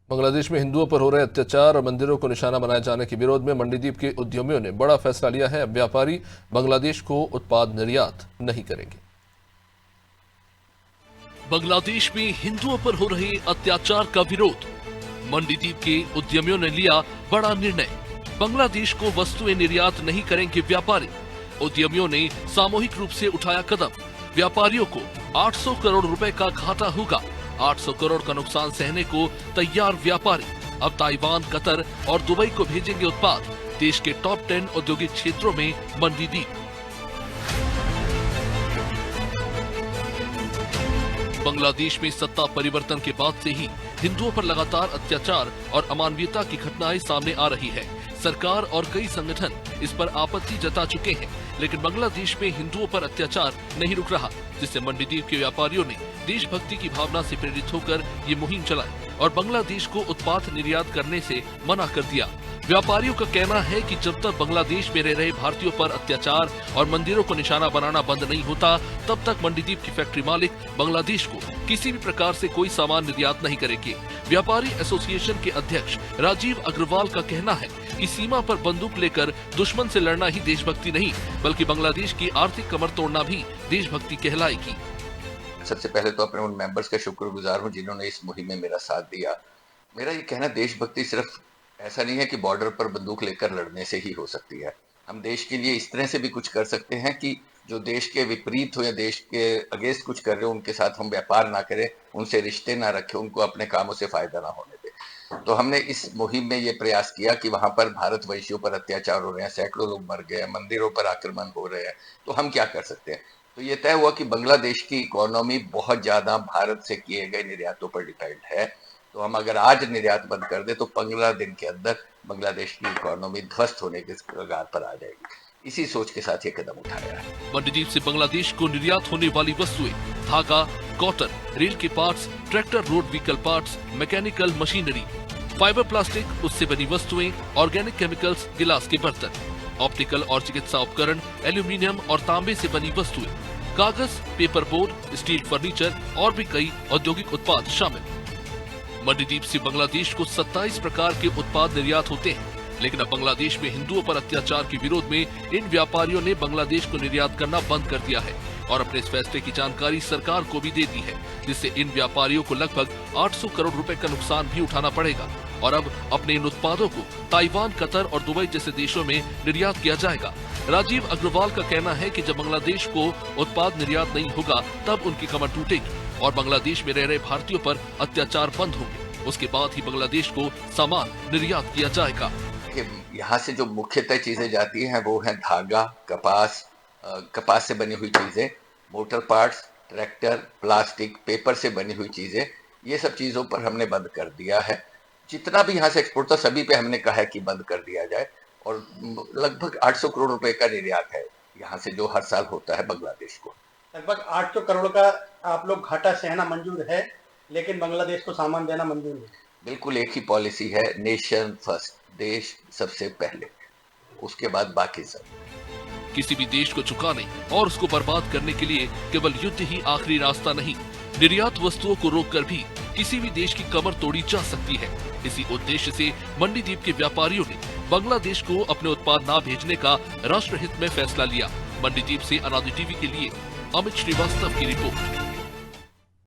बांग्लादेश में हिंदुओं पर हो रहे अत्याचार और मंदिरों को निशाना बनाए जाने के विरोध में मंडीदीप के उद्यमियों ने बड़ा फैसला लिया है। अब व्यापारी बांग्लादेश को उत्पाद निर्यात नहीं करेंगे। बांग्लादेश में हिंदुओं पर हो रहे अत्याचार का विरोध। मंडीदीप के उद्यमियों ने लिया बड़ा निर्णय। बांग्लादेश को वस्तुएं निर्यात नहीं करेंगे व्यापारी। उद्यमियों ने सामूहिक रूप से उठाया कदम। व्यापारियों को 800 करोड़ रुपए का घाटा होगा। 800 करोड़ का नुकसान सहने को तैयार व्यापारी। अब ताइवान, कतर और दुबई को भेजेंगे उत्पाद। देश के टॉप 10 औद्योगिक क्षेत्रों में मंडीदीप। बांग्लादेश में सत्ता परिवर्तन के बाद से ही हिंदुओं पर लगातार अत्याचार और अमानवीयता की घटनाएं सामने आ रही है। सरकार और कई संगठन इस पर आपत्ति जता चुके हैं, लेकिन बांग्लादेश में हिंदुओं पर अत्याचार नहीं रुक रहा, जिससे मंडीदीप के व्यापारियों ने देशभक्ति की भावना से प्रेरित होकर ये मुहिम चलाई और बांग्लादेश को उत्पाद निर्यात करने से मना कर दिया। व्यापारियों का कहना है कि जब तक बांग्लादेश में रह रहे भारतीयों पर अत्याचार और मंदिरों को निशाना बनाना बंद नहीं होता, तब तक मंडीदीप की फैक्ट्री मालिक बांग्लादेश को किसी भी प्रकार से कोई सामान निर्यात नहीं करेंगे। व्यापारी एसोसिएशन के अध्यक्ष राजीव अग्रवाल का कहना है कि सीमा पर बंदूक लेकर दुश्मन से लड़ना ही देशभक्ति नहीं, बल्कि बांग्लादेश की आर्थिक कमर तोड़ना भी देशभक्ति कहलाएगी। सबसे पहले तो अपने उन मेंबर्स का शुक्रगुजार हूं जिन्होंने इस मुहिम में मेरा साथ दिया। मेरा ये कहना, देशभक्ति सिर्फ ऐसा नहीं है कि बॉर्डर पर बंदूक लेकर लड़ने से ही हो सकती है। हम देश के लिए इस तरह से भी कुछ कर सकते हैं कि जो देश के विपरीत हो या देश के अगेंस्ट कुछ कर रहे हो, उनके साथ हम व्यापार ना करें, उनसे रिश्ते ना रखें, उनको अपने कामों से फायदा ना होने दें। तो हमने इस मुहिम में ये प्रयास किया कि वहां पर भारतवंशियों पर अत्याचार हो रहे हैं, सैकड़ों लोग मर गए हैं, मंदिरों पर आक्रमण हो रहे हैं, तो हम क्या कर सकते हैं। तो ये तय हुआ कि बांग्लादेश की इकोनॉमी बहुत ज्यादा भारत से किए गए निर्यातों पर डिपेंड है। तो हम अगर आज निर्यात बंद कर दे तो 15 दिन के अंदर बांग्लादेश की इकोनॉमी ध्वस्त होने के कगार पर आ जाएगी। इसी सोच के साथ ये कदम उठाया है। मंडीदीप से बांग्लादेश को निर्यात होने वाली वस्तुएं धागा, कॉटन, रेल के parts, tractor, road vehicle parts, mechanical machinery, fibre plastic, उससे बनी वस्तुएं, ऑर्गेनिक केमिकल्स, गिलास के बर्तन, ऑप्टिकल और चिकित्सा उपकरण, एल्यूमिनियम और तांबे से बनी वस्तुएं, कागज, पेपर बोर्ड, स्टील फर्नीचर और भी कई औद्योगिक उत्पाद शामिल। मंडीदीप से बांग्लादेश को 27 प्रकार के उत्पाद निर्यात होते हैं, लेकिन अब बांग्लादेश में हिंदुओं पर अत्याचार के विरोध में इन व्यापारियों ने बांग्लादेश को निर्यात करना बंद कर दिया है और अपने इस फैसले की जानकारी सरकार को भी दे दी है, जिससे इन व्यापारियों को लगभग 800 करोड़ रुपए का नुकसान भी उठाना पड़ेगा और अब अपने इन उत्पादों को ताइवान, कतर और दुबई जैसे देशों में निर्यात किया जाएगा। राजीव अग्रवाल का कहना है कि जब बांग्लादेश को उत्पाद निर्यात नहीं होगा, तब उनकी कमर टूटेगी और बांग्लादेश में रह रहे भारतीयों पर अत्याचार बंद होंगे। उसके बाद ही बांग्लादेश को सामान निर्यात किया जाएगा। यहाँ से जो मुख्यतः चीजें जाती हैं वो है धागा, कपास से बनी हुई चीजें, motor parts, tractor, plastic, paper से बनी हुई चीजें। ये सब चीजों पर हमने बंद कर दिया है। जितना भी यहाँ से एक्सपोर्ट था सभी पे हमने कहा है कि बंद कर दिया जाए और लगभग 800 करोड़ रुपए का निर्यात है यहाँ से जो हर साल होता है बांग्लादेश को। लगभग 800 करोड़ का आप लोग घाटा सहना मंजूर है, लेकिन बांग्लादेश को सामान देना मंजूर नहीं। बिल्कुल एक ही पॉलिसी है, नेशन फर्स्ट, देश सबसे पहले, उसके बाद बाकी सब। किसी भी देश को झुकाने और उसको बर्बाद करने के लिए केवल युद्ध ही आखिरी रास्ता नहीं, निर्यात वस्तुओं को रोककर भी किसी भी देश की कमर तोड़ी जा सकती है। इसी उद्देश्य से मंडीदीप के व्यापारियों ने बांग्लादेश को अपने उत्पाद न भेजने का राष्ट्रहित में फैसला लिया। मंडीदीप से अनादि टीवी के लिए अमित श्रीवास्तव की रिपोर्ट।